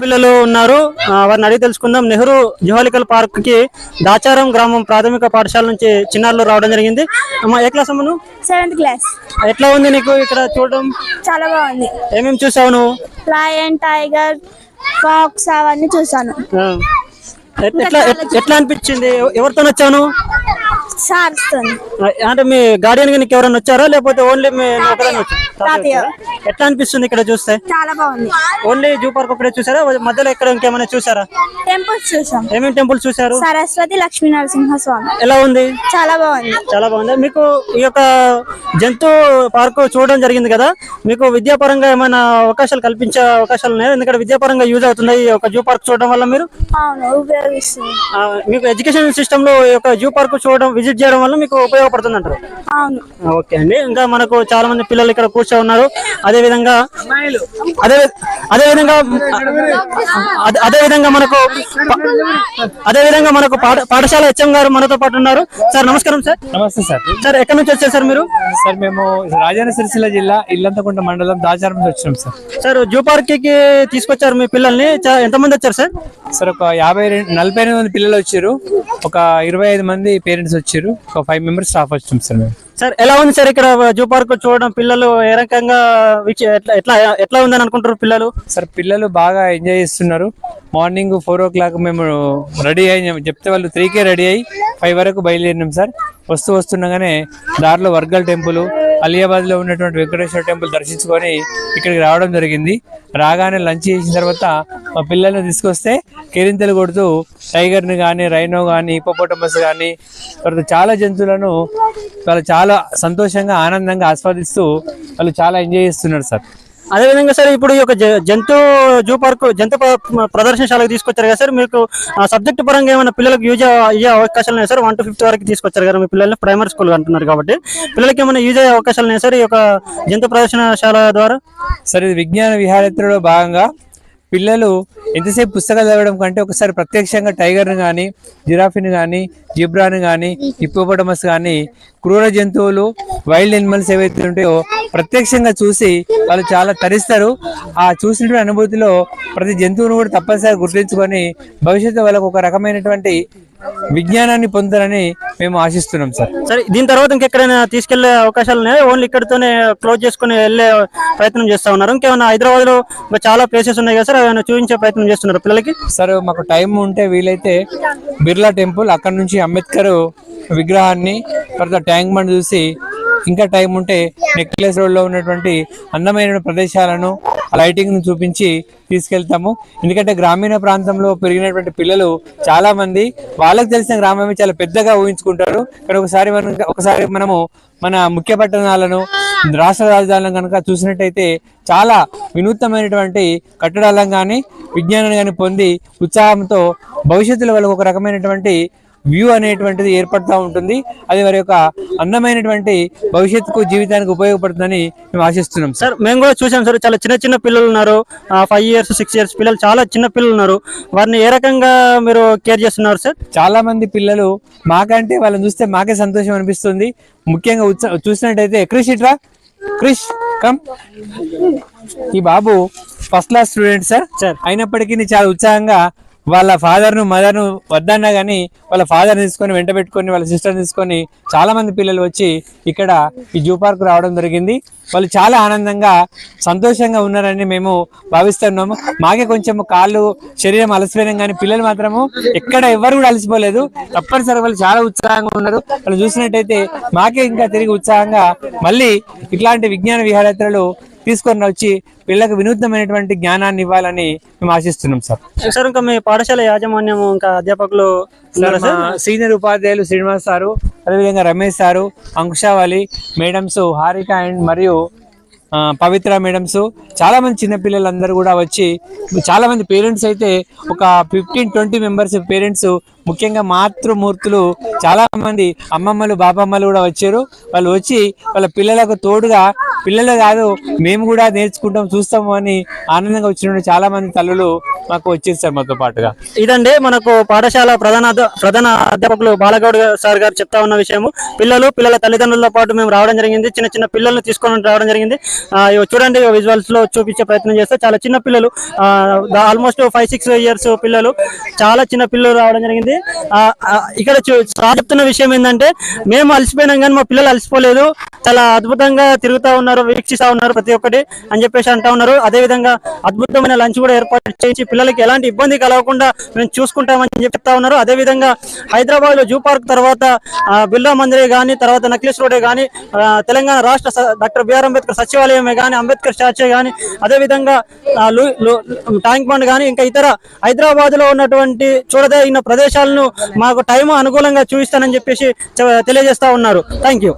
పిల్లలు ఉన్నారు. వారిని అడిగి తెలుసుకుందాం. నెహ్రూ జువాలికల్ పార్క్ కి దాచారం గ్రామం ప్రాథమిక పాఠశాల నుంచి చిన్నారులు రావడం జరిగింది. అమ్మా, ఏ క్లాస్ అమ్మ నువ్వు? 7th class. ఎట్లా ఉంది నీకు ఇక్కడ చూడడం? చాలా బాగుంది. ఏమేమి చూసావు నువ్వు? లయన్, టైగర్, ఫాక్స్ అవన్నీ చూసాను. ఎట్లా అనిపించింది? ఎవరితో వచ్చావు నువ్వు? సార్స్. అంటే మీ గార్డియన్ గా నీకు ఎవరైనా వచ్చారా లేకపోతే ఓన్లీ మీ ఎట్లా అనిపిస్తుంది ఇక్కడ చూస్తే? చాలా బాగుంది. ఓన్లీ జూ పార్క్ ఒకటే చూసారా? మధ్యలో ఎక్కడ ఇంకేమైనా చూసారా? టెంపుల్స్ చూసాం. ఏమేమి టెంపుల్స్ చూసారు? సరస్వతి, లక్ష్మీ నరసింహస్వామి. ఎలా ఉంది? చాలా బాగుంది. చాలా బాగుంది. మీకు ఈ యొక్క జంతు పార్క్ చూడడం జరిగింది కదా, మీకు విద్యాపరంగా ఏమైనా అవకాశాలు కల్పించే అవకాశాలు ఉన్నాయా? ఎందుకంటే విద్యాపరంగా యూజ్ అవుతుంది ఈ యొక్క జూ పార్క్ చూడడం వల్ల. మీరు మీకు ఎడ్యుకేషన్ సిస్టమ్ లో ఈ యొక్క జూ పార్క్ చూడడం, విజిట్ చేయడం వల్ల మీకు ఉపయోగపడుతుంది అంటారు? అవును. ఓకే అండి. ఇంకా మనకు చాలా మంది పిల్లలు ఇక్కడ కూర్చో ఉన్నారు. అదే విధంగా మనకు పాఠశాల హెచ్ఎం గారు మనతో పాటు ఉన్నారు. సార్ నమస్కారం. సార్ నమస్తే సార్. సార్ ఎక్కడి నుంచి వచ్చారు సార్ మీరు? సార్ మేము రాజన్న సిరిసిల్ల జిల్లా ఇల్లంతకుంట మండలం దాచారం నుంచి వచ్చినాం సార్. సార్ జూ పార్క్ కి తీసుకొచ్చారు మీ పిల్లల్ని, ఎంతమంది వచ్చారు సార్? సార్ ఒక 48 మంది పిల్లలు వచ్చారు, ఒక 25 మంది పేరెంట్స్ వచ్చారు, ఒక 5 మెంబర్స్ స్టాఫ్ వచ్చాం సార్ మేము. సార్ ఎలా ఉంది సార్ ఇక్కడ జూ పార్క్ చూడడం? పిల్లలు ఏ రకంగా ఎట్లా ఉందని అనుకుంటారు పిల్లలు? సార్ పిల్లలు బాగా ఎంజాయ్ చేస్తున్నారు. మార్నింగ్ 4 o'clock మేము రెడీ అయ్యి చెప్తే వాళ్ళు 3కే రెడీ అయ్యి 5 వరకు బయలుదేరినాం సార్. వస్తుండగానే దారిలో వర్గల్ టెంపుల్, అలియాబాద్ లో ఉన్నటువంటి వెంకటేశ్వర టెంపుల్ దర్శించుకొని ఇక్కడికి రావడం జరిగింది. రాగానే లంచ్ చేసిన తర్వాత మా పిల్లల్ని తీసుకొస్తే కేరింతలు కొడుతూ టైగర్ని కానీ, రైనో కానీ, హిపోపోటమస్ కానీ, తర్వాత చాలా జంతువులను వాళ్ళు చాలా సంతోషంగా ఆనందంగా ఆస్వాదిస్తూ వాళ్ళు చాలా ఎంజాయ్ చేస్తున్నారు సార్. అదేవిధంగా సార్ ఇప్పుడు ఈ యొక్క జూ పార్క్ జంతు ప్రదర్శనశాలకు తీసుకొచ్చారు కదా సార్, మీకు సబ్జెక్ట్ పరంగా ఏమైనా పిల్లలకు యూజ్ అయ్యే అవకాశాలు ఉన్నాయి సార్? 1 to 5th వరకు తీసుకొచ్చారు కదా మీ పిల్లల్ని, ప్రైమరీ స్కూల్ అంటున్నారు కాబట్టి పిల్లలకి ఏమైనా యూజ్ అయ్యే అవకాశాలు ఉన్నాయి సార్ ఈ యొక్క జంతు ప్రదర్శనశాల ద్వారా? సార్ ఇది విజ్ఞాన విహారయాత్రలో భాగంగా పిల్లలు ఎంతసేపు పుస్తకాలు చదవడం కంటే ఒకసారి ప్రత్యక్షంగా టైగర్ని కానీ, జిరాఫీని కానీ, జిబ్రాని కానీ, హిప్పోపోటమస్ కానీ, క్రూర జంతువులు, వైల్డ్ ఎనిమల్స్ ఏవైతే ఉంటాయో ప్రత్యక్షంగా చూసి వాళ్ళు చాలా తరిస్తారు. ఆ చూసినటువంటి అనుభూతిలో ప్రతి జంతువును కూడా తప్పనిసరిగా గుర్తించుకొని భవిష్యత్తు వాళ్ళకు ఒక రకమైనటువంటి విజ్ఞానాన్ని పొందాలని మేము ఆశిస్తున్నాం సార్. సరే, దీని తర్వాత ఇంకెక్కడైనా తీసుకెళ్లే అవకాశాలు ఉన్నాయి? ఓన్లీ ఇక్కడతోనే క్లోజ్ చేసుకుని వెళ్ళే ప్రయత్నం చేస్తా ఉన్నారు? ఇంకేమైనా హైదరాబాద్ లో చాలా ప్లేసెస్ ఉన్నాయి కదా సార్, ఏమైనా చూపించే ప్రయత్నం చేస్తున్నారు పిల్లలకి? సార్ మాకు టైం ఉంటే వీలైతే బిర్లా టెంపుల్, అక్కడ నుంచి అంబేద్కర్ విగ్రహాన్ని, తర్వాత ట్యాంక్ బండ్ చూసి, ఇంకా టైం ఉంటే నెక్లెస్ రోడ్ లో ఉన్నటువంటి అందమైన ప్రదేశాలను, లైటింగ్ ను చూపించి తీసుకెళ్తాము. ఎందుకంటే గ్రామీణ ప్రాంతంలో పెరిగినటువంటి పిల్లలు చాలా మంది వాళ్ళకి తెలిసిన గ్రామమే చాలా పెద్దగా ఊహించుకుంటారు. ఇక్కడ ఒకసారి మనము మన ముఖ్య పట్టణాలను, రాష్ట్ర రాజధానులను కనుక చూసినట్టయితే చాలా వినూత్నమైనటువంటి కట్టడాలను కానీ, విజ్ఞానాన్ని కానీ పొంది ఉత్సాహంతో భవిష్యత్తులో వాళ్ళకు ఒక రకమైనటువంటి వ్యూ అనేటువంటిది ఏర్పడుతూ ఉంటుంది. అది వారి యొక్క అందమైనటువంటి భవిష్యత్తుకు, జీవితానికి ఉపయోగపడుతుందని మేము ఆశిస్తున్నాం సార్. మేము కూడా చూసాం సార్, చాలా చిన్న పిల్లలు ఉన్నారు, 5 years 6 years పిల్లలు, చాలా చిన్న పిల్లలు ఉన్నారు. వారిని ఏ రకంగా మీరు కేర్ చేస్తున్నారు సార్? చాలా మంది పిల్లలు మాకంటే వాళ్ళని చూస్తే మాకే సంతోషం అనిపిస్తుంది. ముఖ్యంగా చూసినట్టయితే క్రిష్ కమ్, ఈ బాబు ఫస్ట్ క్లాస్ స్టూడెంట్ సార్. అయినప్పటికీ చాలా ఉత్సాహంగా వాళ్ళ ఫాదర్ ను మదర్ ను వద్దన్నా గానీ వాళ్ళ ఫాదర్ తీసుకొని వెంట పెట్టుకొని, వాళ్ళ సిస్టర్ తీసుకొని చాలా మంది పిల్లలు వచ్చి ఇక్కడ ఈ జూ పార్క్ రావడం జరిగింది. వాళ్ళు చాలా ఆనందంగా, సంతోషంగా ఉన్నారని మేము భావిస్తున్నాము. మాకే కొంచెం కాళ్ళు, శరీరం అలసిపోయినాం కానీ పిల్లలు మాత్రము ఎక్కడ ఎవరు కూడా అలసిపోలేదు. తప్పనిసరిగా వాళ్ళు చాలా ఉత్సాహంగా ఉన్నారు. వాళ్ళు చూసినట్టయితే మాకే ఇంకా తిరిగి ఉత్సాహంగా మళ్ళీ ఇట్లాంటి విజ్ఞాన విహారయాత్రలు తీసుకొని వచ్చి పిల్లలకు వినూత్నమైనటువంటి జ్ఞానాన్ని ఇవ్వాలని మేము ఆశిస్తున్నాం సార్. సార్ ఇంకా మీ పాఠశాల యాజమాన్యం, ఇంకా అధ్యాపకులు, సీనియర్ ఉపాధ్యాయులు శ్రీనివాస్ సారు, అదేవిధంగా Ramesh sir, Ankushavali madams, Harika and మరియు పవిత్ర మేడమ్స్, చాలా మంది చిన్నపిల్లలందరూ కూడా వచ్చి, చాలా మంది పేరెంట్స్ అయితే ఒక 15-20 మెంబర్స్ పేరెంట్స్, ముఖ్యంగా మాతృమూర్తులు చాలా మంది అమ్మమ్మలు, బాపమ్మలు కూడా వచ్చారు. వాళ్ళు వచ్చి వాళ్ళ పిల్లలకు తోడుగా పిల్లలు కాదు మేము కూడా నేర్చుకుంటాం చూస్తాము అని ఆనందంగా వచ్చిన చాలా మంది తల్లులు మాకు వచ్చేసారు మాతో పాటుగా. ఇదండి మనకు పాఠశాల ప్రధాన అధ్యాపకులు బాలగౌడ్ సార్ గారు చెప్తా ఉన్న విషయము. పిల్లల తల్లిదండ్రులతో పాటు మేము రావడం జరిగింది. చిన్న చిన్న పిల్లల్ని తీసుకొని రావడం జరిగింది. ఇవి చూడండి, విజువల్స్ లో చూపించే ప్రయత్నం చేస్తే చాలా చిన్న పిల్లలు, ఆల్మోస్ట్ 5-6 ఇయర్స్ పిల్లలు, చాలా చిన్న పిల్లలు రావడం జరిగింది. ఇక్కడ సార్ చెప్తున్న విషయం ఏంటంటే, మేము అలసిపోయినాం కానీ మా పిల్లలు అలసిపోలేదు, చాలా అద్భుతంగా తిరుగుతా ఉన్నారు, వీక్షిస్తా ఉన్నారు ప్రతి ఒక్కటి అని చెప్పేసి అంటా ఉన్నారు. అదే విధంగా అద్భుతమైన లంచ్ కూడా ఏర్పాటు చేసి పిల్లలకి ఎలాంటి ఇబ్బంది కలగకుండా మేము చూసుకుంటామని చెప్తా ఉన్నారు. అదే విధంగా హైదరాబాద్ లో జూ పార్క్ తర్వాత బిర్లా మందిరే గానీ, తర్వాత నక్లెస్ రోడే గానీ, తెలంగాణ రాష్ట్ర డాక్టర్ బిఆర్ అంబేద్కర్ సచివాలయమే గానీ, అంబేద్కర్ స్టాచ్యూ గానీ, అదే విధంగా ట్యాంక్ బండ్ గానీ, ఇంకా ఇతర హైదరాబాద్ లో ఉన్నటువంటి చూడదగిన ప్రదేశాలను మాకు టైం అనుకూలంగా చూపిస్తానని చెప్పేసి తెలియజేస్తా ఉన్నారు. Thank you.